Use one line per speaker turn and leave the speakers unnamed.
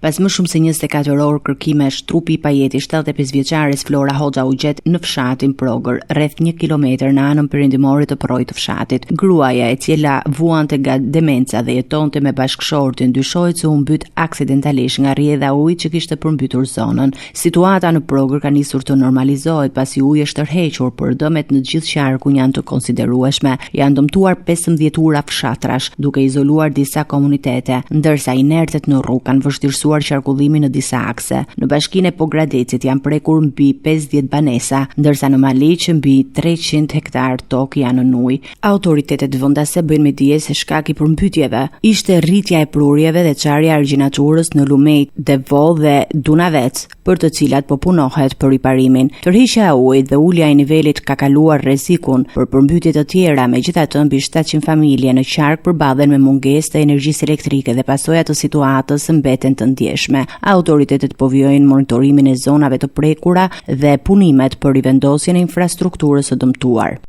Pas më shumë se 24 orë kërkimesh, trupi i pajeti 75 vjeçares Flora Hoxha u gjet në fshatin Progrër, rreth 1 kilometër në anën perëndimore të Projit të fshatit. Gruaja, e cila vuante nga demenca dhe jetonte me bashkëshortin, dyshohet se u mbyt aksidentalisht nga rrjedha ujit që kishte përmbytur zonën. Situata në Progrër ka nisur të normalizohet pasi uji është tërhequr, por dëmet në të gjithë qarkun janë të konsiderueshme. Janë dëmtuar 15 ura fshatrash, duke izoluar disa komunitete, ndërsa inertet në rrugë kanë vështirësuar qarkullimin në disa akse. Në bashkinë e Pogradecit janë prekur mbi 50 banesa, ndërsa në Maliq mbi 300 hektar tokë janë në ujë. Autoritetet vendase bëjnë me dije se shkaki i përmbytjeve ishte rritja e prurjeve dhe çarja e argjinaturës në Lumej, Devol dhe Dunavec, për të cilat po punohet për riparimin. Tërhiqja e ujit dhe ulja e nivelit ka kaluar rrezikun për përmbytje të tjera, megjithatë mbi 700 familje në qark përballen me mungesë të energjisë elektrike dhe pasojat të situatës mbeten të ndjeshme. Autoritetet po vijojnë monitorimin e zonave të prekura dhe punimet për rivendosjen e infrastrukturës së dëmtuar.